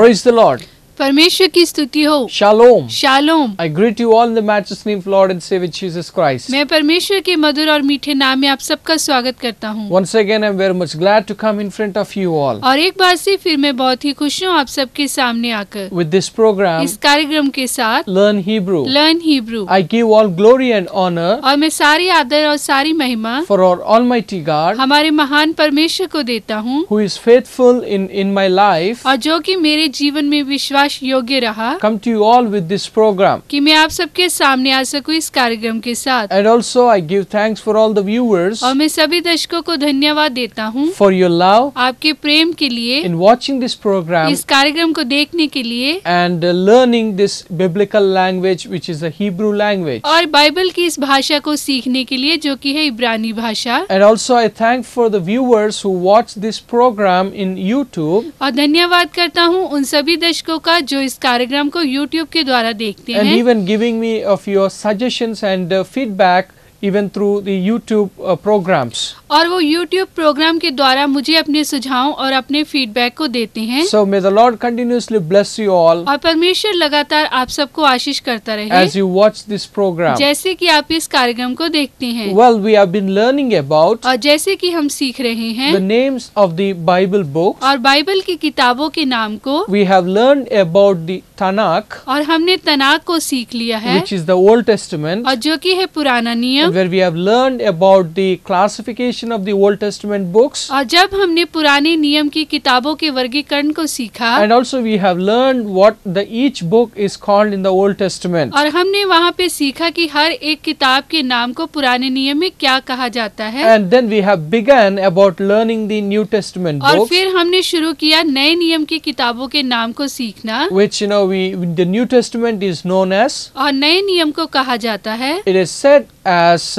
Praise the Lord. परमेश्वर की स्तुति हो। Shalom. Shalom. I greet you all in the matchless name of Lord and Savior Jesus Christ. मैं परमेश्वर के मधुर और मीठे नाम में आप सबका स्वागत करता हूँ। Once again, I'm very much glad to come in front of you all. और एक बार से फिर मैं बहुत ही खुश हूँ आप सबके सामने आकर With this program, इस कार्यक्रम के साथ Learn Hebrew. Learn Hebrew. I give all glory and honor और मैं सारी आदर और सारी महिमा for our Almighty God, हमारे महान परमेश्वर को देता हूँ, who is faithful in my life, और जो कि मेरे जीवन में विश्वास योग्य रहा come to you all with this program. कि मैं आप सबके सामने आ सकूं इस कार्यक्रम के साथ। And also, I give thanks for all the viewers और मैं सभी दर्शकों को धन्यवाद देता हूँ for your love आपके प्रेम के लिए, in watching this program इस कार्यक्रम को देखने के लिए and learning this biblical language, which is the Hebrew language. और बाइबल की इस भाषा को सीखने के लिए जो कि है इब्रानी भाषा। And also, I thank for the viewers who watch this program in YouTube और धन्यवाद करता हूँ उन सभी दर्शकों का जो इस कार्यक्रम को YouTube के द्वारा देखते and हैं even giving me of your suggestions and feedback even through the YouTube programs. और वो YouTube प्रोग्राम के द्वारा मुझे अपने सुझाव और अपने फीडबैक को देते हैं। So may the Lord continuously bless you all और परमेश्वर लगातार आप सबको आशीष करता रहे as you watch this program. जैसे कि आप इस कार्यक्रम को देखते हैं। Well, we have been learning about और जैसे कि हम सीख रहे हैं the names of the Bible books. और बाइबल की किताबों के नाम को, We have learned about the Tanakh, और हमने तनाक को सीख लिया है which is the Old Testament, और जो कि है पुराना नियम। where we have learned about the classification of the Old Testament books. और जब हमने पुराने नियम की किताबों के वर्गीकरण को सीखा And also we have learned what each book is called in the Old Testament. और हमने वहाँ पे सीखा कि हर एक किताब के नाम को पुराने नियम में क्या कहा जाता है। And then we have begun about learning the New Testament और books, फिर हमने शुरू किया नए नियम की किताबों के नाम को सीखना, which the New Testament is known as. और नए नियम को कहा जाता है, It is said as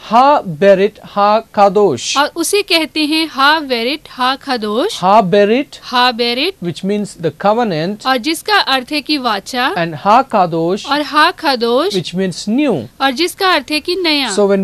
Ha Berit Ha Kadosh. और उसे कहते हैं हा वेरिट हा खदोश, Ha Berit, हा Beirut, which means the covenant, और जिसका अर्थ है कि वाचा, and Ha Kadosh, और हा खदोश, which means new. और जिसका अर्थ है कि नया। So when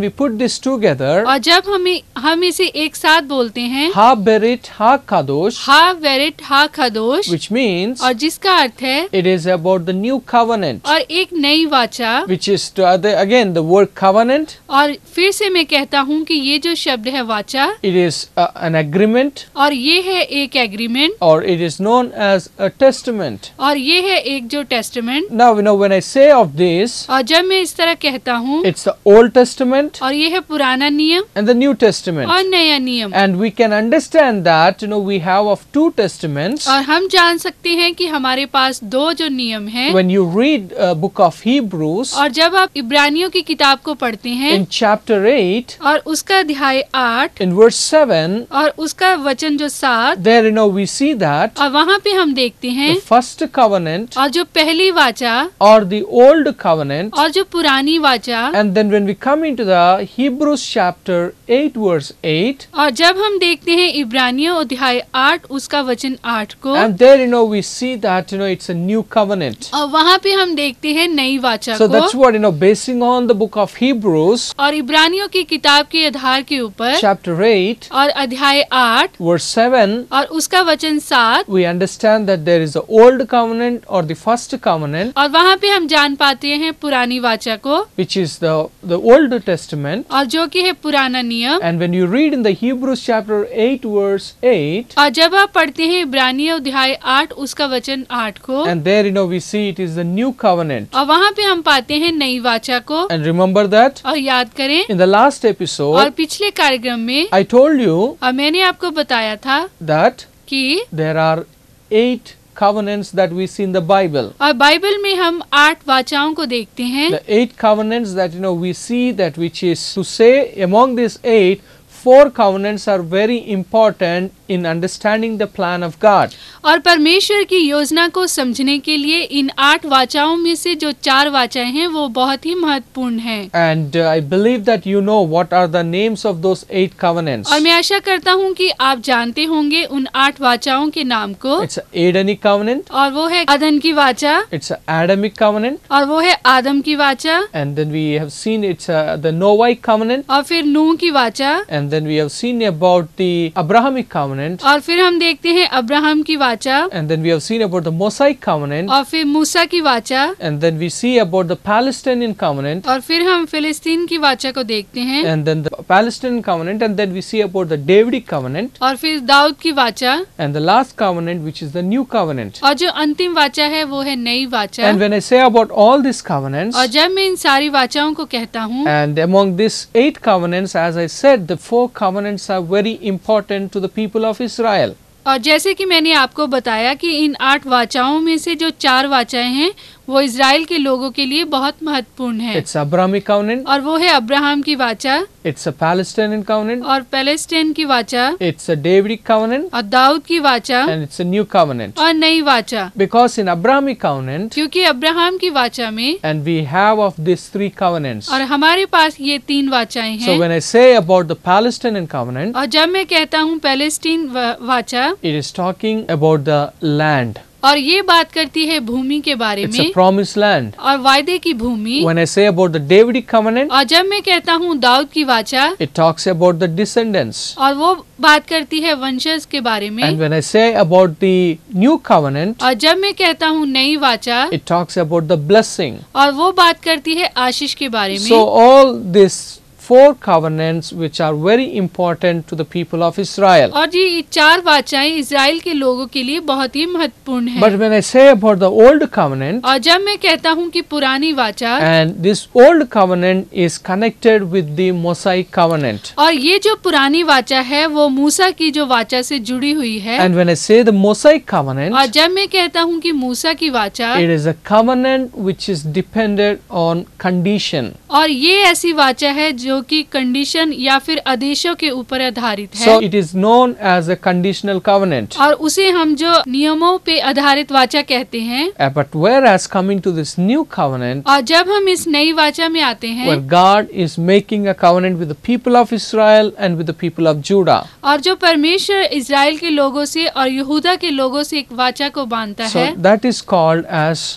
we put this together, और जब हम इसे एक साथ बोलते हैं Ha Berit Ha Kadosh, हा वेरिट हा खदोश, which means और जिसका अर्थ है it is about the new covenant, और एक नई वाचा। which is again the word covenant. और फिर से मैं कहता हूँ कि ये जो शब्द है वाचा, It is an agreement, और ये है एक agreement, or it is known as a testament. और ये है एक जो testament. Now when I say of this, और जब मैं इस तरह कहता हूँ, it's the Old Testament और ये है पुराना नियम and the New Testament. और नया नियम। And we can understand that we have of two testaments. और हम जान सकते हैं कि हमारे पास दो जो नियम हैं। When you read book of Hebrews और जब आप इब्रानियों की किताब को पढ़ते हैं in chapter 8 और उसका अध्याय 8 in verse 7, और उसका वचन जो 7, there we see that और वहाँ पे हम देखते हैं the first covenant और जो पहली वाचा or the old covenant, और जो पुरानी वाचा। and then when we come into the Hebrews chapter 8 verse 8, और जब हम देखते हैं इब्रानियों अध्याय 8 उसका वचन 8 को, and there we see that it's a new covenant. और वहाँ पे हम देखते हैं नई वाचा So that's को। what basing on the book of Hebrews और इब्रानियों की किताब के आधार के ऊपर chapter 8 और अध्याय 8 verse 7, और उसका वचन 7, we understand that there is the old covenant or the first covenant, और वहाँ पे हम जान पाते हैं पुरानी वाचा को, which is the Old Testament. और जो कि है पुराना नियम। And when you read in the Hebrews chapter 8 verse 8, और जब आप पढ़ते हैं इब्रानियों अध्याय 8 उसका वचन 8 को, and there we see it is the new covenant. और वहाँ पे हम पाते हैं नई वाचा को। And remember that और याद करें, in the last और episode पिछले कार्यक्रम में I told you और मैंने आपको बताया था that कि there are 8 covenants that we see in the Bible. और बाइबल में हम 8 वाचाओं को देखते हैं। The 8 covenants that we see, that which is to say among these 8, 4 covenants are very important in understanding the plan of God. और परमेश्वर की योजना को समझने के लिए इन 8 वाचाओं में से जो 4 वाचाएं हैं वो बहुत ही महत्वपूर्ण हैं। And I believe that you know what are the names of those 8 covenants. और मैं आशा करता हूँ कि आप जानते होंगे उन 8 वाचाओं के नाम को। It's an Adamic covenant. और वो है अदन की वाचा, It's an Adamic covenant. और वो है आदम की वाचा, And then we have seen it's the Noahic covenant. और फिर नूह की वाचा, And then we have seen about the Abrahamic covenant. covenant, और फिर हम देखते हैं अब्राहम की वाचा, and then we have seen about the Mosaic covenant, और फिर मूसा की वाचा, and then we see about the Palestinian covenant, और फिर हम फिलिस्तीन की वाचा को देखते हैं, and then the Palestinian covenant, and then we see about the Davidic covenant, और फिर दाऊद की वाचा, and the last covenant, which is the new covenant. और जो अंतिम वाचा है वो है नई वाचा। And when I say about all these covenants, और जब मैं इन सारी वाचाओं को कहता हूँ, and among these 8 covenants, as I said, the 4 covenants are very important to the people of Israel. और जैसे कि मैंने आपको बताया कि इन 8 वाचाओं में से जो 4 वाचाएं हैं वो इज़राइल के लोगों के लिए बहुत महत्वपूर्ण है। It's Abrahamic covenant, और वो है अब्राहम की वाचा, it's a Palestinian covenant, और पैलेस्टाइन की वाचा, it's a Davidic covenant, और दाऊद की वाचा, and it's a new covenant. और नई वाचा। Because in Abrahamic covenant, क्योंकि अब्राहम की वाचा में, and we have of these 3 covenants. और हमारे पास ये 3 वाचाएं So हैं। when I say about the Palestinian covenant, और जब मैं कहता हूँ पैलेस्टीन वाचा, it is talking about the land. और ये बात करती है भूमि के बारे It's a में, promised land. और वायदे की भूमि। When I say about the Davidic covenant, और जब मैं कहता हूँ दाऊद की वाचा, it talks about the descendants. और वो बात करती है वंशज के बारे में। And when I say about the new covenant, और जब मैं कहता हूँ नई वाचा, it talks about the blessing. और वो बात करती है आशीष के बारे में। So all these 4 covenants which are very important to the people of Israel. और जी ये 4 वाचाएं इज़राइल के लोगों के लिए बहुत ही महत्वपूर्ण है। But when I say about the old covenant, और जब मैं कहता हूँ कि पुरानी वाचा, and this old covenant is connected with the Mosaic covenant. और ये जो पुरानी वाचा है वो मूसा की जो वाचा से जुड़ी हुई है। And when I say the Mosaic covenant, और जब मैं कहता हूँ कि मूसा की वाचा, it is a covenant which is dependent on condition. और ये ऐसी वाचा है जो कि कंडीशन या फिर आदेशों के ऊपर आधारित है। So it is known as a conditional covenant. और उसे हम जो नियमों पे आधारित वाचा कहते हैं। But whereas coming to this new covenant, और जब हम इस नई वाचा में आते हैं, where God is making a covenant with the people of Israel and with the people of Judah. और जो परमेश्वर इज़राइल के लोगों से और यहूदा के लोगों से एक वाचा को बांधता So है, that is called as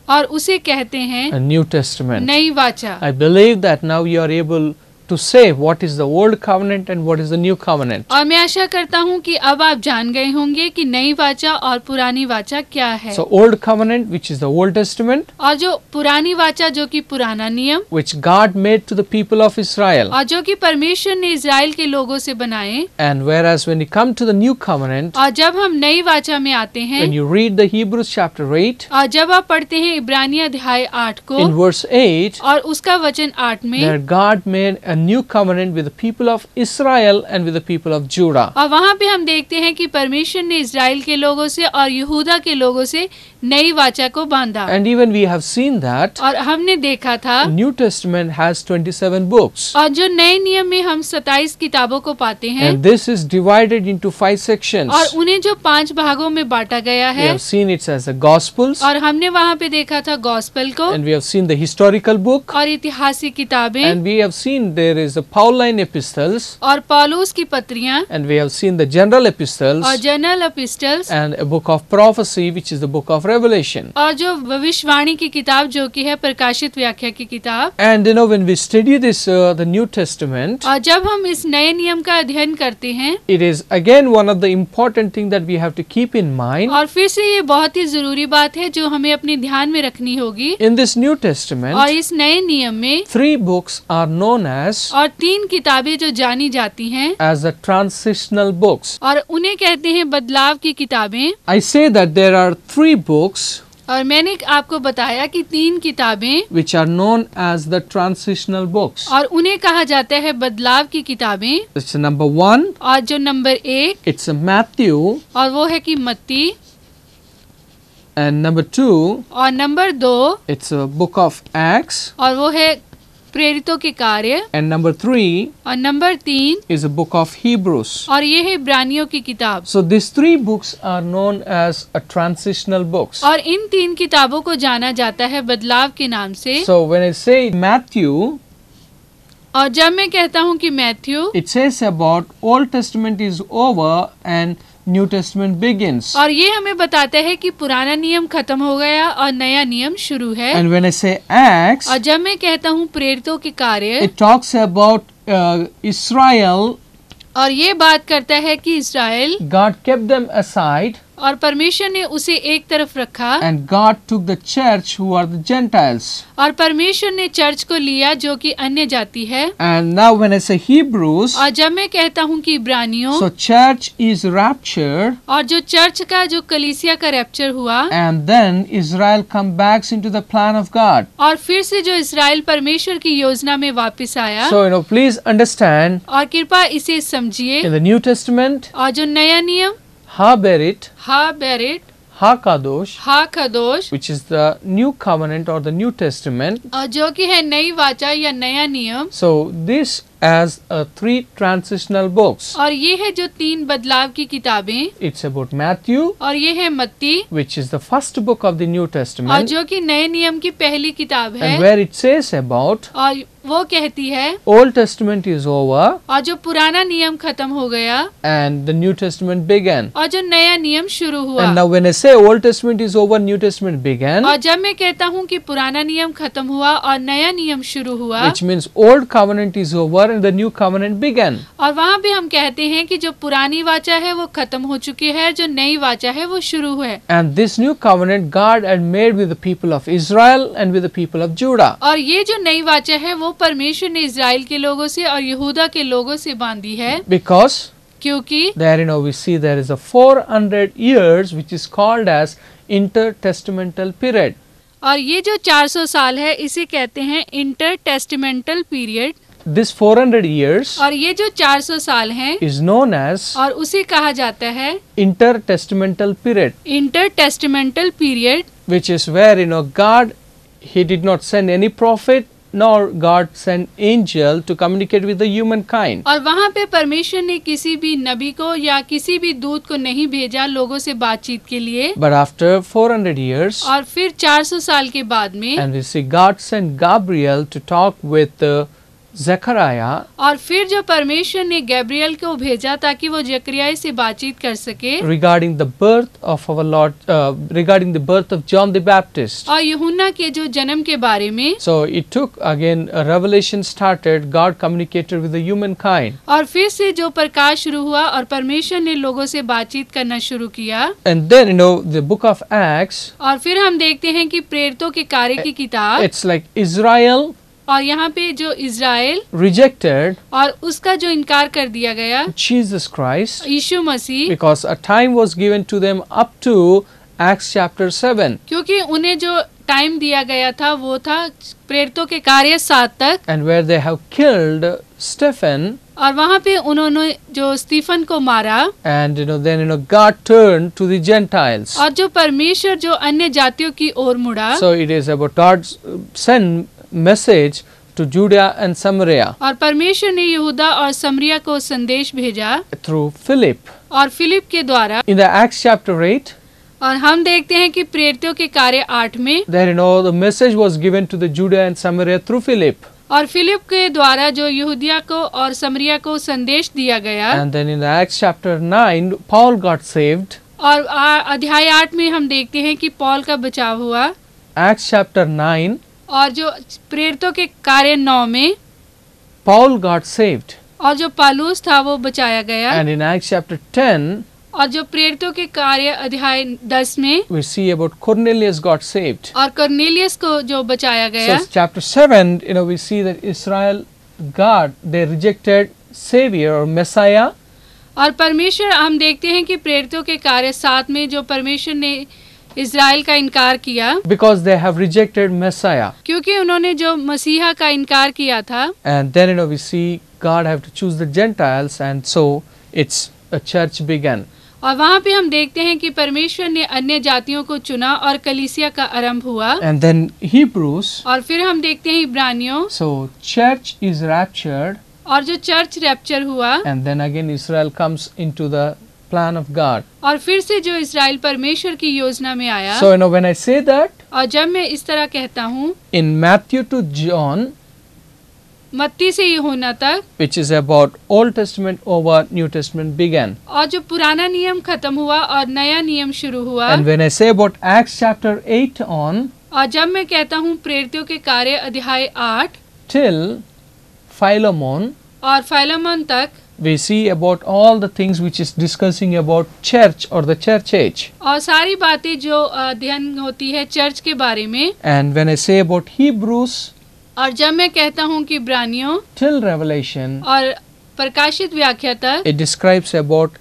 और उसे कहते हैं a New Testament. नई वाचा। I believe that now you are able to say what is the old covenant and what is the new covenant. और मैं आशा करता हूँ कि अब आप जान गए होंगे कि नई वाचा और पुरानी वाचा क्या है। So old covenant, which is the Old Testament, और जो पुरानी वाचा जो कि पुराना नियम, which God made to the people of Israel. और जो कि परमेश्वर ने इज़राइल के लोगों से बनाए। And whereas when you come to the new covenant, और जब हम नई वाचा में आते हैं, when you read the Hebrews chapter 8, और जब आप पढ़ते हैं इब्रानी अध्याय 8 को, in verse 8, और उसका वचन 8 में, that God made a new covenant with the people of Israel and with the people of Judah. और वहाँ पे हम देखते हैं कि परमेश्वर ने इज़राइल के लोगों से और यहूदा के लोगों से नई वाचा को बांधा। And even we have seen that और हमने देखा था, the New Testament has 27 books. और जो नए नियम में हम 27 किताबों को पाते हैं, And this is divided into 5 sections. और उन्हें जो 5 भागों में बांटा गया We है, have seen it as the Gospels, और हमने वहाँ पे देखा था गॉस्पेल को, and we have seen the historical book, और ऐतिहासिक किताबें, and we have seen there is the Pauline epistles, और पौलुस की पत्रियां, and we have seen the general epistles, और general epistles, and a book of prophecy, which is the book of Revelation. और जो भविष्यवाणी की किताब जो कि है प्रकाशित व्याख्या की किताब। And when we study this the New Testament, और जब हम इस नए नियम का अध्ययन करते हैं, it is again one of the important thing that we have to keep in mind. और फिर से ये बहुत ही जरूरी बात है जो हमें अपने ध्यान में रखनी होगी। In this New और Testament, इस नए नियम में 3 books are known as और 3 किताबें जो जानी जाती हैं the transitional books. और उन्हें कहते हैं बदलाव की किताबें। I say that there are 3 books और मैंने आपको बताया कि 3 किताबें which are known as the transitional books. और उन्हें कहा जाता है बदलाव की किताबें। It's number 1, और जो नंबर 1 it's Matthew, और वो है कि मत्ती, and number 2, और number 2 it's a book of Acts, और वो है प्रेरितों के कार्य, and number 3 और number 3 is a book of Hebrews. और ये है इब्रानियों की किताब। So these 3 books are known as a transitional books. और इन 3 किताबों को जाना जाता है बदलाव के नाम से। So when I say Matthew, और जब मैं कहता हूँ कि Matthew, it says about Old Testament is over and New Testament begins. और ये हमें बताता है कि पुराना नियम खत्म हो गया और नया नियम शुरू है। And when I say Acts, और जब मैं कहता हूँ प्रेरितों के कार्य, it talks about Israel और ये बात करता है कि इस्राएल God kept them aside और परमेश्वर ने उसे एक तरफ रखा and God took the church who are the Gentiles. और परमेश्वर ने चर्च को लिया जो कि अन्य जाति है। And now when I say Hebrews, और जब मैं कहता हूँ कि इब्रानियों, so church is raptured और जो चर्च का जो कलीसिया का रैप्चर हुआ and then Israel come back into the plan of God. और फिर से जो इस्राएल परमेश्वर की योजना में वापस आया। So please understand, और कृपया इसे समझिए, in the New Testament, और जो नया नियम Ha-berit, हा बेरिट Ha-kadosh, हा खदोश, which is the new covenant or the New Testament. और जो कि है नई वाचा या नया नियम, So this as 3 transitional books. और ये है जो 3 बदलाव की किताबें, It's about Matthew, और ये है मत्ती, which is the first book of the New और Testament, जो कि नए नियम की पहली किताब है, and where it says about और वो कहती है Old Testament is over और जो पुराना नियम खत्म हो गया and the New Testament began. और जो नया नियम शुरू हुआ। And now when I say Old Testament is over, New Testament began, और जब मैं कहता हूँ कि पुराना नियम खत्म हुआ और नया नियम शुरू हुआ, which means Old covenant is over and the New covenant began. और वहाँ पे हम कहते हैं कि जो पुरानी वाचा है वो खत्म हो चुकी है, जो नई वाचा है वो शुरू है। And this new covenant God had made with the people of Israel and with the people of Judah. और ये जो नई वाचा है वो परमेश्वर ने इज़राइल के लोगों से और यहूदा के लोगों से बांधी है, Because क्योंकि there we see there is a 400 years which is called as intertestamental period. और ये जो 400 साल है इसे कहते हैं इंटर टेस्टिमेंटल पीरियड। This 400 years और ये जो 400 साल हैं is known as और उसे कहा जाता है intertestamental period, intertestamental period, which is where God, he did not send any prophet nor God sent angel to communicate with the humankind. और वहाँ पे परमेश्वर ने किसी भी नबी को या किसी भी दूत को नहीं भेजा लोगों से बातचीत के लिए। But after 400 years, और फिर 400 साल के बाद में, and we see God sent Gabriel to talk with Zechariah, और फिर जो परमेश्वर ने गैब्रियल को भेजा ताकि वो जकरिया से बातचीत कर सके regarding the birth of our Lord, regarding the birth of John the Baptist. और यूहन्ना के जो जन्म के बारे में। So it took again a revelation started. God communicated with the humankind. और फिर से जो प्रकाश शुरू हुआ और परमेश्वर ने लोगों से बातचीत करना शुरू किया। And then the book of Acts, और फिर हम देखते हैं कि प्रेरितों के कार्य की किताब, it's like Israel और यहाँ पे जो इज़राइल rejected और उसका जो इनकार कर दिया गया Jesus Christ, Yeshu Masih, because a time was given to them up to Acts chapter 7. क्योंकि उन्हें जो टाइम दिया गया था वो था प्रेरितों के कार्य 7 तक, And where they have killed Stephen, और वहाँ पे उन्होंने जो स्टीफन को मारा, and then God turned to the Gentiles. और जो परमेश्वर जो अन्य जातियों की ओर मुड़ा। So it is about God's send message to Judah and Samaria और परमेश्वर ने यहूदा और समरिया को संदेश भेजा through Philip. और फिलिप के द्वारा। In the Acts chapter 8, और हम देखते हैं कि प्रेरितों के कार्य 8 में, there the message was given to the Judah and Samaria through Philip. और फिलिप के द्वारा जो यहूदिया को और समरिया को संदेश दिया गया। And then in the Acts chapter 9, Paul got saved. और अध्याय 8 में हम देखते हैं कि पौल का बचाव हुआ। Acts chapter 9, और जो प्रेरितों के कार्य 9 में Paul got saved. और जो पालूस था वो बचाया गया। And in Acts chapter 10, और जो प्रेरितों के कार्य अध्याय 10 में we see about Cornelius got saved. और कर्नेलियस को जो बचाया गया। So chapter 7, we see that Israel, God, they rejected Savior or Messiah. और परमेश्वर हम देखते हैं कि प्रेरितों के कार्य 7 में जो परमेश्वर ने इज़राइल का इनकार किया, Because they have rejected Messiah. क्योंकि उन्होंने जो मसीहा का इनकार किया था। And then we see God have to choose the Gentiles, and so it's a church began. और वहाँ पे हम देखते हैं कि परमेश्वर ने अन्य जातियों को चुना और कलीसिया का आरंभ हुआ। And then Hebrews. और फिर हम देखते हैं इब्रानियों। So church is raptured. और जो चर्च रैप्चर हुआ। And then again Israel comes into the plan of God. और फिर से जो इज़राइल परमेश्वर की योजना में आया। So when I say that, और जब मैं इस तरह कहता हूँ, in Matthew to John, मत्ती से यूहन्ना तक, which is about Old Testament over New Testament began. और जो पुराना नियम खत्म हुआ और नया नियम शुरू हुआ। And when I say about Acts chapter 8 on, और जब मैं कहता हूँ प्रेरितों के कार्य अध्याय 8 till Philemon, और फिलेमोन तक, we see about all the things which is discussing about church or the church age. और सारी बातें जो अध्ययन होती है चर्च के बारे में. And when I say about Hebrews और जब मैं कहता हूँ कि इब्रानियों till Revelation, और प्रकाशित व्याख्या तक, it describes about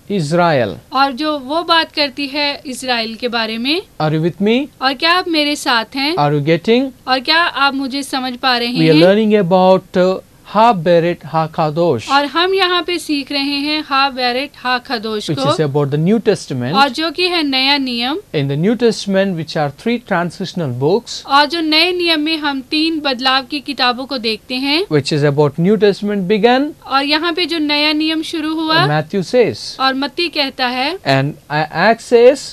Israel. और जो वो बात करती है इजराइल के बारे में. Are you with me? और क्या आप मेरे साथ हैं? Are you getting? और क्या आप मुझे समझ पा रहे We are हैं? learning about Ha Beret Ha Kadosh, और हम यहाँ पे सीख रहे हैं हा बेरेट हा खदोश which को, is about the New Testament. और जो कि है नया नियम. In the New Testament, which are 3 transitional books, और जो नए नियम में हम 3 बदलाव की किताबों को देखते हैं. which is about New Testament began, और यहाँ पे जो नया नियम शुरू हुआ Matthew says, और मत्ती कहता है, and Acts says,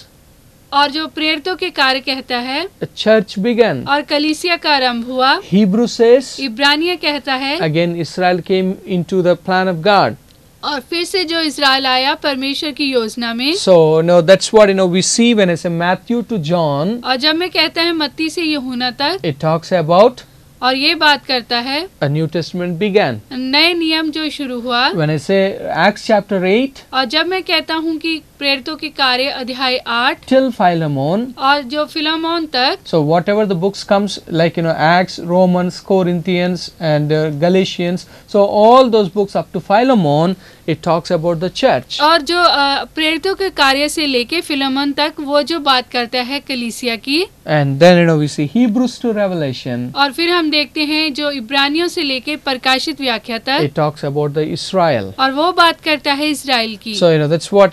और जो प्रेरितों के कार्य कहता है, the church began. और कलीसिया का आरंभ हुआ. Hebrew says, इब्रानिया कहता है, again Israel came into the plan of God. और फिर से जो इजराइल आया परमेश्वर की योजना में. So no, that's what we see when I say Matthew to John. और जब मैं कहता है मत्ती से यूहन्ना तक, It talks about और ये बात करता है a New Testament began. नए नियम जो शुरू हुआ. When I say Acts chapter 8 और जब मैं कहता हूँ कि प्रेरितों के कार्य अध्याय 8 till Philemon, और जो फिलमोन तक, so whatever the books comes like Acts, Romans, Corinthians and Galatians, so all those books up to Philemon, it talks about the church. और जो प्रेरितों के कार्य से लेके फिलमोन तक वो जो बात करता है कलीसिया की. And then we see Hebrews to Revelation. और फिर हम देखते हैं जो इब्रानियों से लेके प्रकाशित व्याख्या तक, It talks about the Israel. और वो बात करता है इजराइल की. So that's what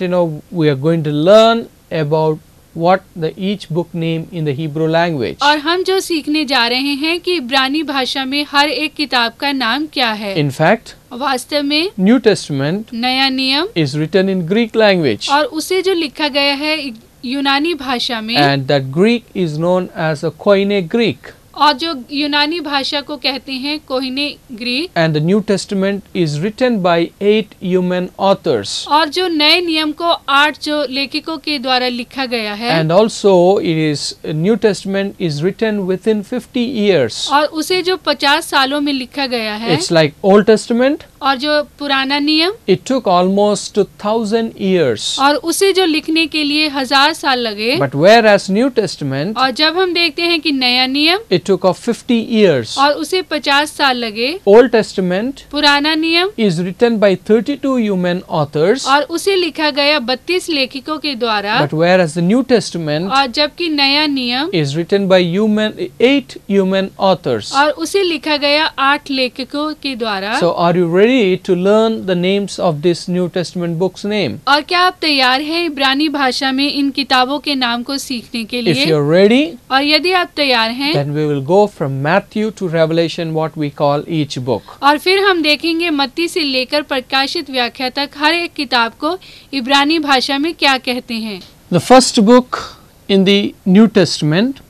we are going to learn about what the each book name in the Hebrew language. और हम जो सीखने जा रहे हैं कि इब्रानी भाषा में हर एक किताब का नाम क्या है. In fact, वास्तव में New Testament नया नियम is written in Greek language, और उसे जो लिखा गया है यूनानी भाषा में, and that Greek is known as a Koine Greek. और जो यूनानी भाषा को कहते हैं कोहिने Greek. And the New Testament is written by 8 human authors. और जो नए नियम को 8 जो लेखकों के द्वारा लिखा गया है. And also New Testament is written within 50 years. और उसे जो 50 सालों में लिखा गया है. It's like Old Testament. और जो पुराना नियम, It took almost 1000 years. और उसे जो लिखने के लिए 1000 साल लगे. But whereas New Testament, और जब हम देखते हैं कि नया नियम, it took of 50 years. और उसे 50 साल लगे. Old Testament पुराना नियम is written by 32 human authors. और उसे लिखा गया 32 लेखकों के द्वारा. But whereas the New Testament और जबकि नया नियम is written by 8 human authors. और उसे लिखा गया 8 लेखकों के द्वारा. So are you ready to learn the names of this New Testament book's name? और क्या आप तैयार हैं इब्रानी भाषा में इन किताबों के नाम को सीखने के If लिए? you're ready, और यदि आप तैयार हैं, then we will go from Matthew to Revelation, what we call each book. और फिर हम देखेंगे मत्ती से लेकर प्रकाशित व्याख्या तक हर एक किताब को इब्रानी भाषा में क्या कहते हैं. The first book in the New Testament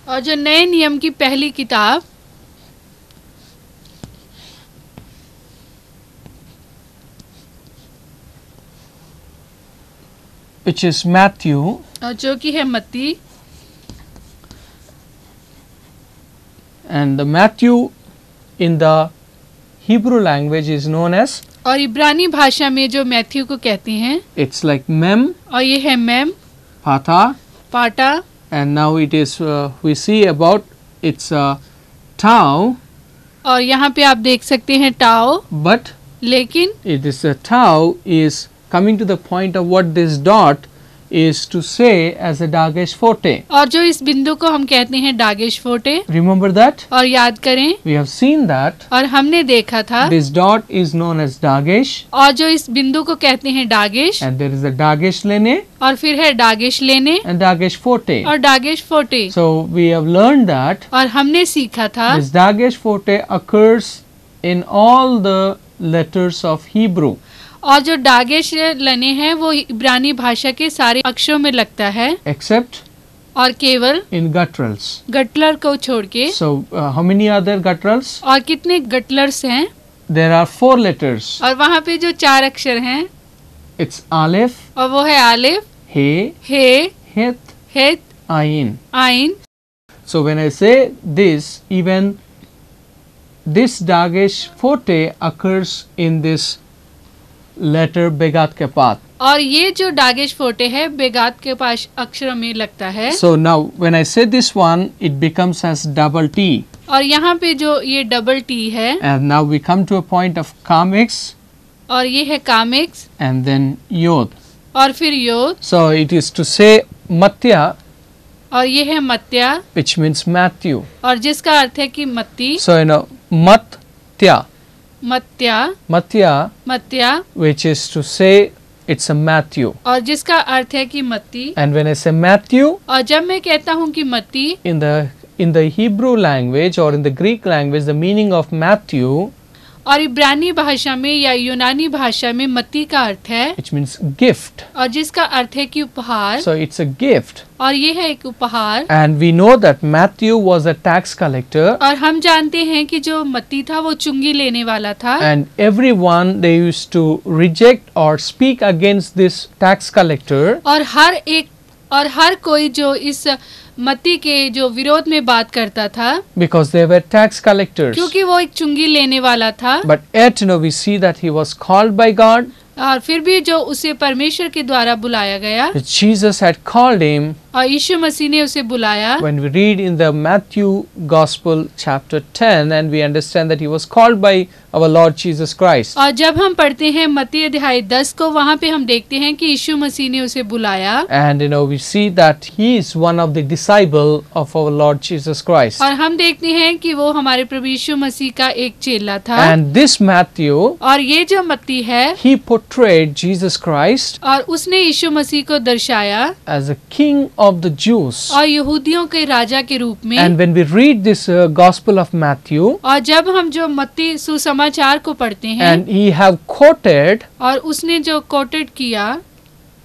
और जो नए नियम की पहली किताब, which is Matthew, और जो कि है मत्ती. and the Matthew in the Hebrew language is known as, और इब्रानी भाषा में जो मैथ्यू को कहते हैं, it's like Mem, और ये है मेम, Pata, पाटा, and now it is we see about it's Tau, और यहाँ पे आप देख सकते हैं टाओ. but लेकिन it is Tau is coming to the point of what this dot is to say as a Dagesh forte. और जो इस बिंदु को हम कहते हैं डागेश फोटे. Remember that? और याद करें, We have seen that और हमने देखा था, this dot is known as Dagesh, और जो इस बिंदु को कहते हैं डागेश, and there is a Dagesh Lene और फिर है डागेश लेने and Dagesh forte. और डागेश फोटे. So we have learned that और हमने सीखा था this Dagesh forte occurs in all the letters of Hebrew. और जो डागेश लेने हैं वो इब्रानी भाषा के सारे अक्षरों में लगता है, Except और केवल in gutturals. गटलर को छोड़ के. So how many are there gutturals? और कितने गटलर्स हैं? There are 4 letters. और वहाँ पे जो 4 अक्षर हैं, It's Aleph, और वो है आलिफ, He, हे, Het, हेत, Ayin. आइन. So when I say this, even this Dagesh forte occurs in this letter Begat Kepat. और ये जो डागेश फोटे है बेगात के पास अक्षरों में लगता है। So now when I say this one, it becomes as double T. और यहाँ पे जो ये डबल टी है And now we come to a point of Kamix और ये है कामिक्स and then Yod. और फिर योद So it is to say Matya, और ये है मत्या which means Matthew. और जिसका अर्थ है कि मत्ती। So Matya, मत्या Matya, which is to say it's a Matthew. और जिसका अर्थ है कि मत्ती। And when I say Matthew, और जब मैं कहता हूँ कि मत्ती in the Hebrew language or in the Greek language, the meaning of Matthew, और इब्रानी भाषा में या यूनानी भाषा में मत्ती का अर्थ है which means gift. और जिसका अर्थ है कि उपहार। So it's a gift. और ये है एक उपहार। And we know that Matthew was a tax collector. और हम जानते हैं कि जो मत्ती था वो चुंगी लेने वाला था। And everyone they used to reject or speak against this tax collector. और हर कोई जो इस मत्ती के जो विरोध में बात करता था Because they were tax collectors. क्योंकि वो एक चुंगी लेने वाला था। But yet we see that he was called by God. और फिर भी जो उसे परमेश्वर के द्वारा बुलाया गया Jesus had called him. और यीशु मसीह ने उसे बुलाया। When we read in the Matthew Gospel chapter 10 and we understand that he was called by our Lord Jesus Christ. और जब हम पढ़ते हैं मत्ती अध्याय 10 को वहाँ पे हम देखते हैं कि यीशु मसीह ने उसे बुलाया। And we see that he is one of the disciple of our Lord Jesus Christ. और हम देखते हैं कि वो हमारे प्रभु यीशु मसीह का एक चेला था। And this Matthew, और ये जो मत्ती है he portrayed Jesus Christ और उसने यीशु मसीह को दर्शाया as a king of the Jews. और यहूदियों के राजा के रूप में। And when we read this Gospel of Matthew, और जब हम जो मत्ती सुसमाचार को पढ़ते हैं and he have quoted, और उसने जो कोटेड किया,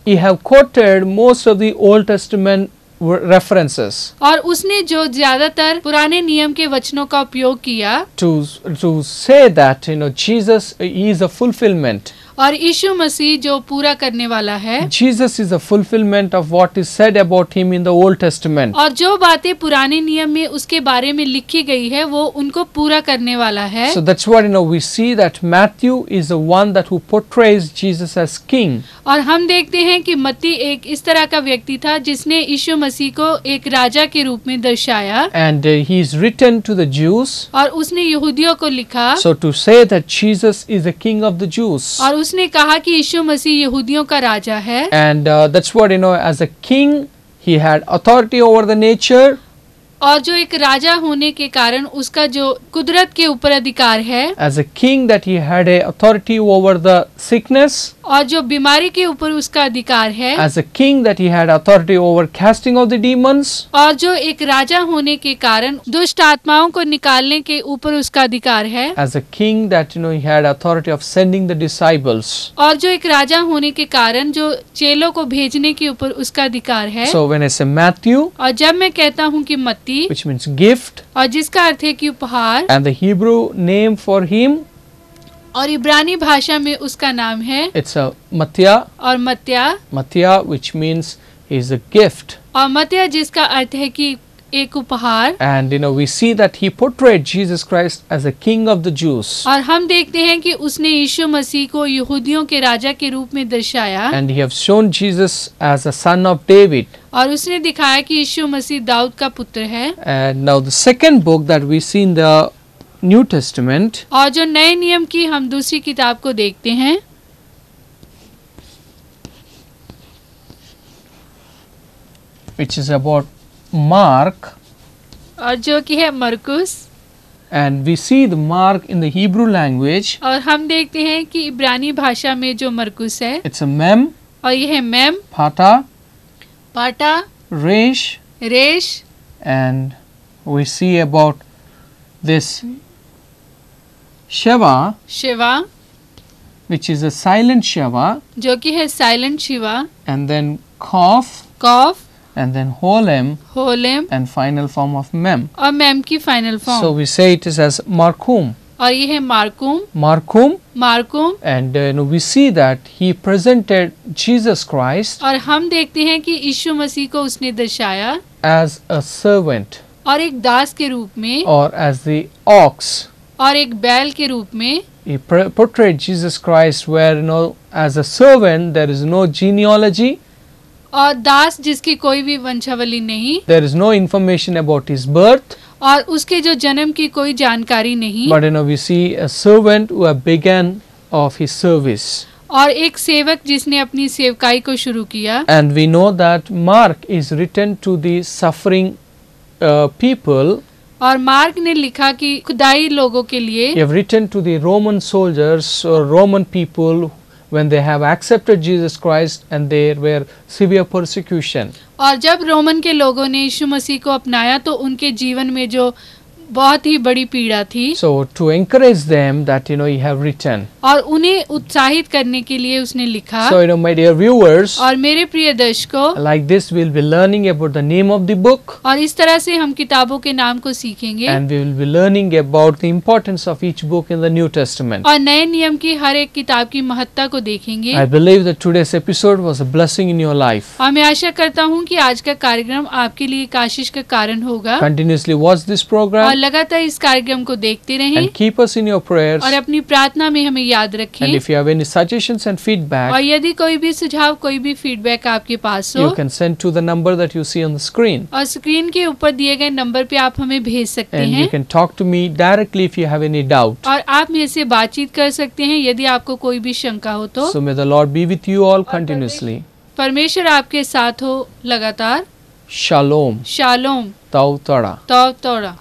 he have quoted most of the Old Testament references. और उसने जो ज्यादातर पुराने नियम के वचनों का उपयोग किया to say that Jesus is a fulfillment. और यीशु मसीह जो पूरा करने वाला है। Jesus is a fulfillment of what is said about him in the Old Testament. और जो बातें पुराने नियम में उसके बारे में लिखी गई है वो उनको पूरा करने वाला है। So that's what we see that Matthew is the one that who portrays Jesus as king. और हम देखते हैं कि मत्ती एक इस तरह का व्यक्ति था जिसने यीशु मसीह को एक राजा के रूप में दर्शाया। And he is written to the Jews. और उसने यहूदियों को लिखा। So to say that Jesus is the king of the Jews. और उसने कहा कि यीशु मसीह यहूदियों का राजा है। And that's what as a king he had authority over the nature. और जो एक राजा होने के कारण उसका जो कुदरत के ऊपर अधिकार है। As a king that he had a authority over the sickness. और जो बीमारी के ऊपर उसका अधिकार है। As a king that he had authority over casting of the demons. और जो एक राजा होने के कारण दुष्ट आत्माओं को निकालने के ऊपर उसका अधिकार है। As a king that he had authority of sending the disciples. और जो एक राजा होने के कारण जो चेलों को भेजने के ऊपर उसका अधिकार है। So when I say Matthew, और जब मैं कहता हूँ कि मत्ती, which means gift, और जिसका अर्थ है कि उपहार, and the Hebrew name for him, और इब्रानी भाषा में उसका नाम है, it's a Mattia, और Mattia which means is a gift, और मत्या जिसका अर्थ है कि एक उपहार। and we see that he portrayed Jesus Christ as a king of the Jews. और हम देखते हैं कि उसने यीशु मसीह को यहूदियों के राजा के रूप में दर्शाया। And he have shown Jesus as a son of David. और उसने दिखाया कि यीशु मसीह दाऊद का पुत्र है। And now the second book that we see in the New Testament. और जो नए नियम की हम दूसरी किताब को देखते हैं, which is about Mark. और जो कि है मरकुस। And we see the Mark in the Hebrew language. और हम देखते हैं कि इब्रानी भाषा में जो मरकुस है, it's a mem, और ये है मेम, pata, पाटा, resh, रेश। and we see about this Sheva, sheva, which is a silent Sheva, जो कि है silent sheva, and then Kof, kof, and then Holem, holem, and final form of Mem. और mem की final So form. we say it is as Markum. और ये है मार्कुम, Markum, and we see that he presented Jesus Christ और हम देखते हैं कि यीशु मसीह को उसने दर्शाया as a servant और एक दास के रूप में, or as the ox. और एक बैल के रूप में, he portrayed Jesus Christ where, you know, as a servant there is no genealogy, और दास जिसकी कोई भी वंशावली नहीं, there is no information about his birth, और उसके जो जन्म की कोई जानकारी नहीं, but, you know, we see a servant who have begun of his service. और एक सेवक जिसने अपनी सेवकाई को शुरू किया. And we know that Mark is written to the suffering people. और मार्क ने लिखा कि खुदाई लोगों के लिए. He have written to the Roman soldiers or Roman people when they have accepted Jesus Christ and there were severe persecution. और जब रोमन के लोगों ने यीशु मसीह को अपनाया तो उनके जीवन में जो बहुत ही बड़ी पीड़ा थी. So to encourage them that, you know, he have written. और उन्हें उत्साहित करने के लिए उसने लिखा. So, you know, my dear viewers, और मेरे प्रिय दर्शकों, like this we'll be learning about the name of the book. और इस तरह से हम किताबों के नाम को सीखेंगे. And we will be learning about the importance of each book in the New Testament. और नए नियम की हर एक किताब की महत्ता को देखेंगे. I believe that today's episode was a blessing in your life. और मैं आशा करता हूँ कि आज का कार्यक्रम आपके लिए एक आशीष का कारण होगा. Continuously watch this program. और लगातार इस कार्यक्रम को देखते रहें. And keep us in your prayers. और अपनी प्रार्थना में हमें याद रखें. And if you have any suggestions and feedback, और यदि कोई भी सुझाव, कोई भी फीडबैक आपके पास हो, you can send to the number that you see on the screen. और स्क्रीन के ऊपर दिए गए नंबर पे आप हमें भेज सकते And हैं. you can talk to me directly if you have any doubt. और आप मेरे से बातचीत कर सकते हैं यदि आपको कोई भी शंका हो तो. So may the Lord be with you all continuously. परमेश्वर आपके साथ हो लगातार. Shalom. शालोम. Tau Tora. तौ तोड़ा.